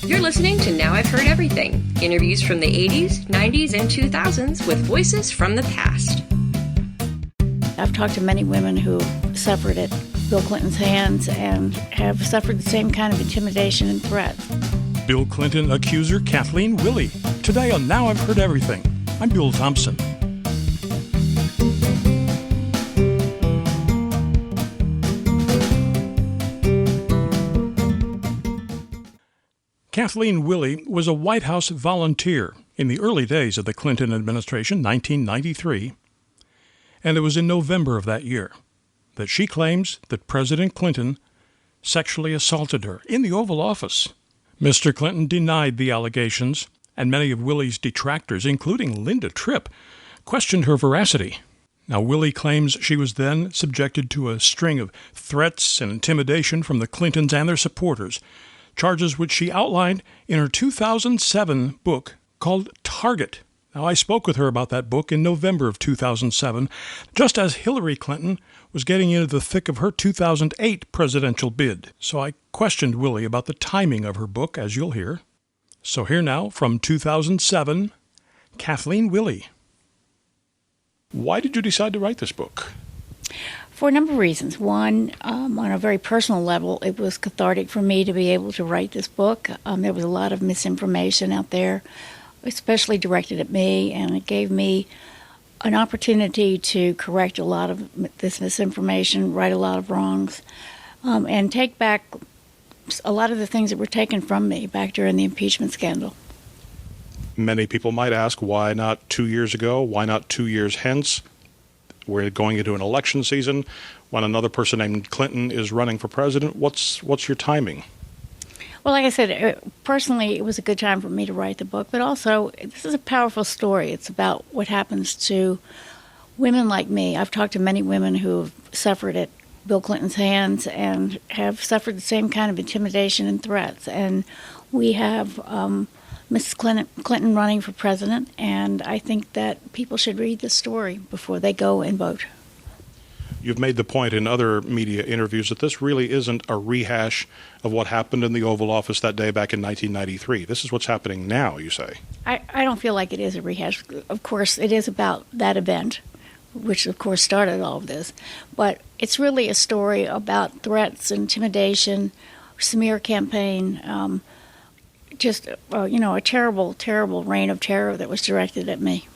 You're listening to Now I've Heard Everything. Interviews from the 80s, 90s, and 2000s with voices from the past. I've talked to many women who suffered at Bill Clinton's hands and have suffered the same kind of intimidation and threat. Bill Clinton accuser Kathleen Willey. Today on Now I've Heard Everything. I'm Bill Thompson. Kathleen Willey was a White House volunteer in the early days of the Clinton administration, 1993, and it was in November of that year that she claims that President Clinton sexually assaulted her in the Oval Office. Mr. Clinton denied the allegations, and many of Willey's detractors, including Linda Tripp, questioned her veracity. Now, Willey claims she was then subjected to a string of threats and intimidation from the Clintons and their supporters, charges which she outlined in her 2007 book called Target. Now, I spoke with her about that book in November of 2007, just as Hillary Clinton was getting into the thick of her 2008 presidential bid. So I questioned Willey about the timing of her book, as you'll hear. So here now, from 2007, Kathleen Willey. Why did you decide to write this book? For a number of reasons. One, on a very personal level, it was cathartic for me to be able to write this book. There was a lot of misinformation out there, especially directed at me, and it gave me an opportunity to correct a lot of this misinformation, right a lot of wrongs, and take back a lot of the things that were taken from me back during the impeachment scandal. Many people might ask, why not 2 years ago? Why not 2 years hence? We're going into an election season when another person named Clinton is running for president. What's your timing? Well, like I said, personally, it was a good time for me to write the book, but also this is a powerful story. It's about what happens to women like me. I've talked to many women who have suffered at Bill Clinton's hands and have suffered the same kind of intimidation and threats. And we have Mrs. Clinton running for president, and I think that people should read this story before they go and vote. You've made the point in other media interviews that this really isn't a rehash of what happened in the Oval Office that day back in 1993. This is what's happening now, you say. I don't feel like it is a rehash. Of course, it is about that event, which of course started all of this. But it's really a story about threats, intimidation, smear campaign, a terrible, terrible reign of terror that was directed at me.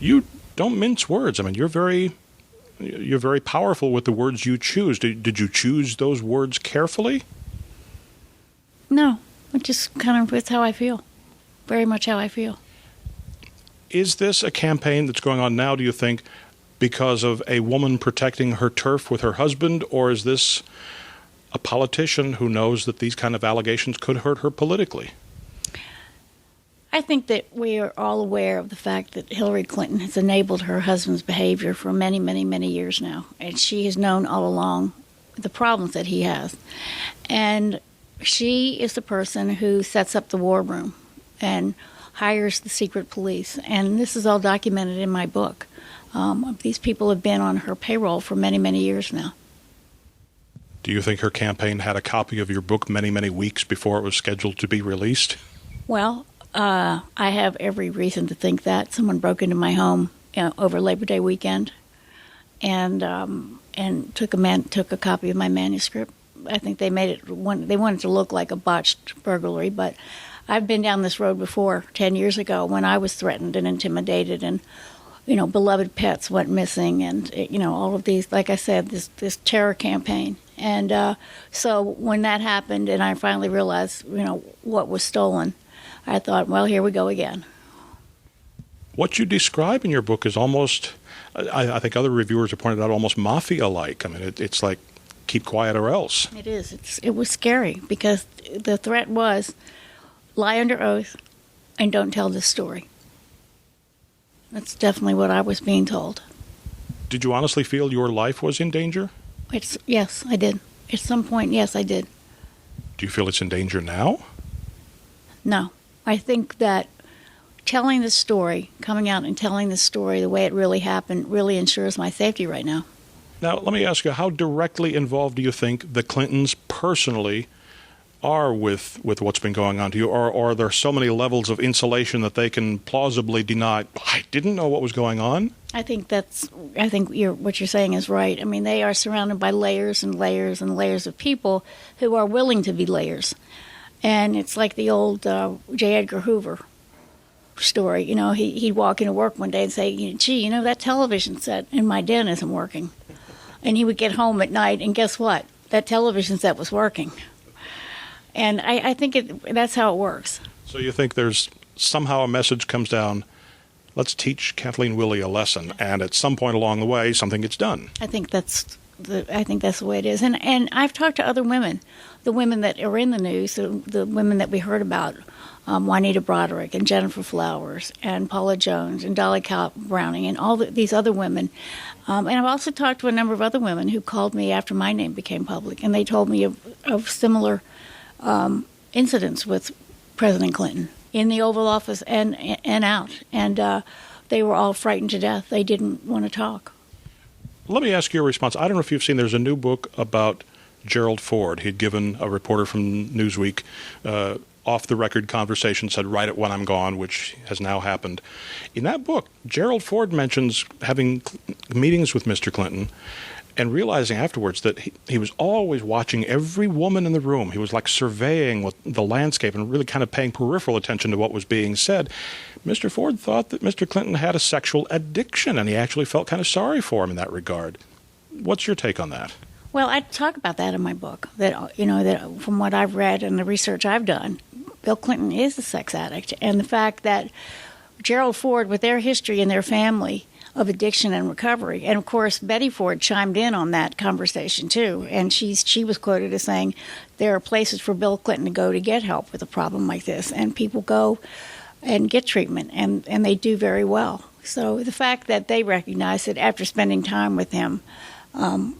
You don't mince words. I mean, you're very powerful with the words you choose. Did you choose those words carefully? No, it just kind of it's how I feel. Very much how I feel. Is this a campaign that's going on now, do you think, because of a woman protecting her turf with her husband, or is this a politician who knows that these kind of allegations could hurt her politically? I think that we are all aware of the fact that Hillary Clinton has enabled her husband's behavior for many, many, many years now. And she has known all along the problems that he has. And she is the person who sets up the war room and hires the secret police. And this is all documented in my book. These people have been on her payroll for many, many years now. Do you think her campaign had a copy of your book many, many weeks before it was scheduled to be released? Well, I have every reason to think that. Someone broke into my home over Labor Day weekend and took a copy of my manuscript. I think they made it they wanted to look like a botched burglary, but I've been down this road before 10 years ago when I was threatened and intimidated, and beloved pets went missing, and all of these, like I said, this terror campaign. And so when that happened and I finally realized what was stolen, I thought, well, here we go again. What you describe in your book is almost, I think other reviewers have pointed out, almost mafia-like. I mean, it's like, keep quiet or else. It is. It was scary because the threat was lie under oath and don't tell this story. That's definitely what I was being told. Did you honestly feel your life was in danger? Yes, I did. At some point, yes, I did. Do you feel it's in danger now? No. I think that telling the story, coming out and telling the story the way it really happened, really ensures my safety right now. Now, let me ask you, how directly involved do you think the Clintons personally are with what's been going on to you, or are there so many levels of insulation that they can plausibly deny, I didn't know what was going on? I think what you're saying is right. I mean, they are surrounded by layers and layers and layers of people who are willing to be layers. And it's like the old J. Edgar Hoover story. You know, he'd walk into work one day and say, gee, you know, that television set in my den isn't working. And he would get home at night, and guess what? That television set was working. And I think that's how it works. So you think there's somehow a message comes down, let's teach Kathleen Willey a lesson, and at some point along the way, something gets done. I think that's the way it is. And I've talked to other women, the women that are in the news, the women that we heard about, Juanita Broderick and Jennifer Flowers and Paula Jones and Dolly Browning and all these other women. And I've also talked to a number of other women who called me after my name became public, and they told me of similar incidents with President Clinton in the Oval Office and out. And they were all frightened to death. They didn't want to talk. Let me ask your response. I don't know if you've seen, there's a new book about Gerald Ford. He'd given a reporter from Newsweek off-the-record conversation, said, write it when I'm gone, which has now happened. In that book, Gerald Ford mentions having meetings with Mr. Clinton and realizing afterwards that he was always watching every woman in the room. He was like surveying the landscape and really kind of paying peripheral attention to what was being said. Mr. Ford thought that Mr. Clinton had a sexual addiction, and he actually felt kind of sorry for him in that regard. What's your take on that? Well, I talk about that in my book, that from what I've read and the research I've done, Bill Clinton is a sex addict. And the fact that Gerald Ford, with their history and their family of addiction and recovery, and of course Betty Ford chimed in on that conversation too, and she was quoted as saying there are places for Bill Clinton to go to get help with a problem like this, and people go and get treatment, and they do very well. So the fact that they recognized it after spending time with him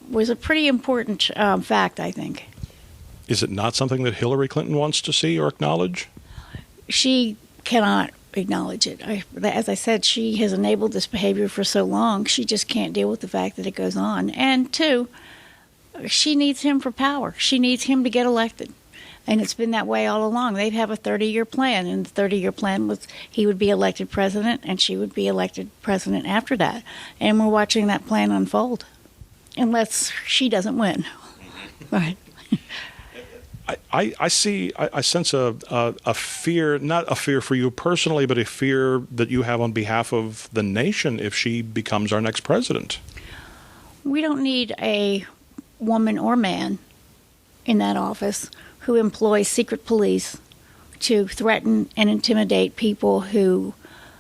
was a pretty important fact, I think. Is it not something that Hillary Clinton wants to see or acknowledge? She cannot acknowledge it. As I said, she has enabled this behavior for so long, she just can't deal with the fact that it goes on. And two, she needs him for power. She needs him to get elected. And it's been that way all along. They'd have a 30-year plan, and the 30-year plan was he would be elected president, and she would be elected president after that. And we're watching that plan unfold, unless she doesn't win. Right. I sense a fear, not a fear for you personally, but a fear that you have on behalf of the nation if she becomes our next president. We don't need a woman or man in that office who employs secret police to threaten and intimidate people who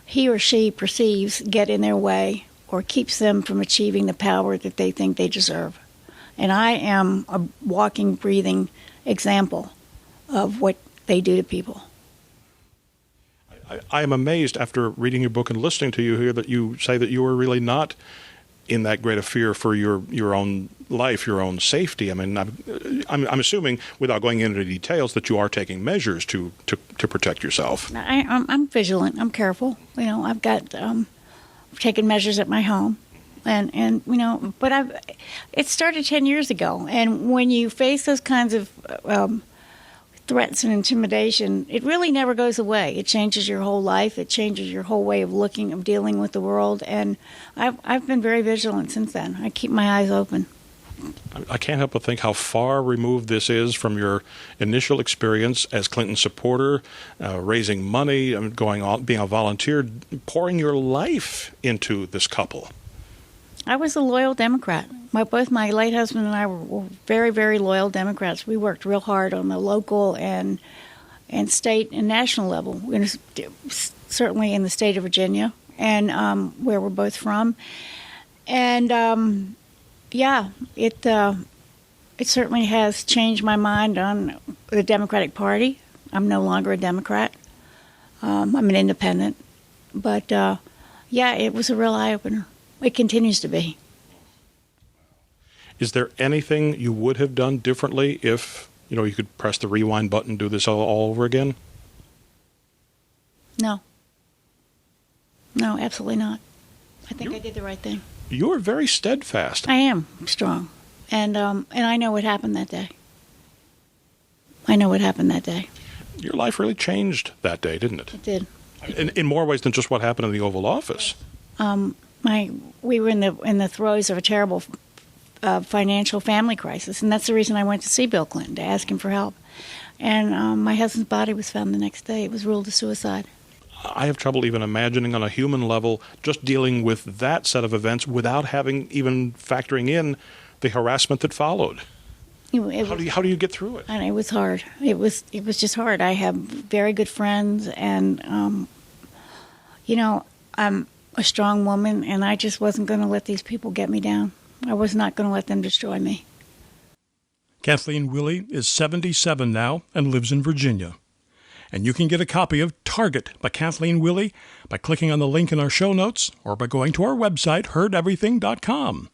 he or she perceives get in their way or keeps them from achieving the power that they think they deserve. And I am a walking, breathing example of what they do to people. I am amazed after reading your book and listening to you here that you say that you are really not in that great a fear for your own life, your own safety. I mean, I'm assuming, without going into details, that you are taking measures to protect yourself. I'm vigilant. I'm careful. You know, I've got taken measures at my home. And you know, but it started 10 years ago. And when you face those kinds of threats and intimidation, it really never goes away. It changes your whole life. It changes your whole way of looking, of dealing with the world. And I've been very vigilant since then. I keep my eyes open. I can't help but think how far removed this is from your initial experience as Clinton supporter, raising money, going on, being a volunteer, pouring your life into this couple. I was a loyal Democrat. Both my late husband and I were very, very loyal Democrats. We worked real hard on the local and state and national level, certainly in the state of Virginia and where we're both from. And it certainly has changed my mind on the Democratic Party. I'm no longer a Democrat. I'm an independent. But, it was a real eye-opener. It continues to be. Is there anything you would have done differently if, you could press the rewind button and do this all over again? No. No, absolutely not. I think I did the right thing. You're very steadfast. I am strong. And I know what happened that day. I know what happened that day. Your life really changed that day, didn't it? It did. In more ways than just what happened in the Oval Office. We were in the throes of a terrible financial family crisis, and that's the reason I went to see Bill Clinton, to ask him for help. And my husband's body was found the next day. It was ruled a suicide. I have trouble even imagining on a human level just dealing with that set of events without having even factoring in the harassment that followed. How do you get through it? And it was hard. It was just hard. I have very good friends, and I'm a strong woman, and I just wasn't going to let these people get me down. I was not going to let them destroy me. Kathleen Willey is 77 now and lives in Virginia. And you can get a copy of Target by Kathleen Willey by clicking on the link in our show notes or by going to our website, heardeverything.com.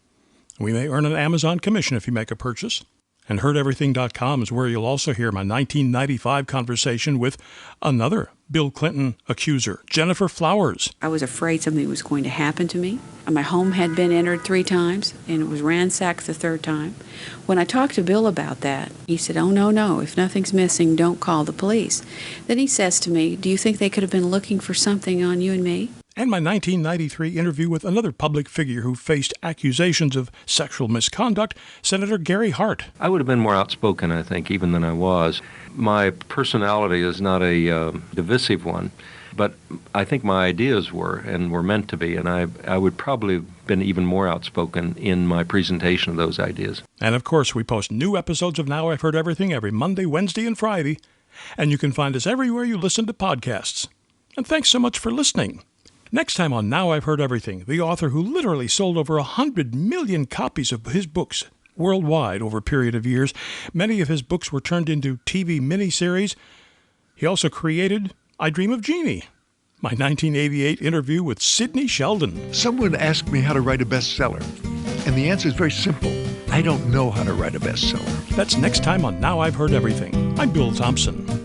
We may earn an Amazon commission if you make a purchase. And heardeverything.com is where you'll also hear my 1995 conversation with another Bill Clinton accuser, Jennifer Flowers. I was afraid something was going to happen to me. My home had been entered 3 times, and it was ransacked the 3rd time. When I talked to Bill about that, he said, "Oh, no, if nothing's missing, don't call the police." Then he says to me, "Do you think they could have been looking for something on you and me?" And my 1993 interview with another public figure who faced accusations of sexual misconduct, Senator Gary Hart. I would have been more outspoken, I think, even than I was. My personality is not a divisive one, but I think my ideas were and were meant to be, and I would probably have been even more outspoken in my presentation of those ideas. And of course, we post new episodes of Now I've Heard Everything every Monday, Wednesday, and Friday, and you can find us everywhere you listen to podcasts. And thanks so much for listening. Next time on Now I've Heard Everything, the author who literally sold over 100 million copies of his books worldwide over a period of years. Many of his books were turned into TV miniseries. He also created I Dream of Jeannie, my 1988 interview with Sidney Sheldon. Someone asked me how to write a bestseller, and the answer is very simple. I don't know how to write a bestseller. That's next time on Now I've Heard Everything. I'm Bill Thompson.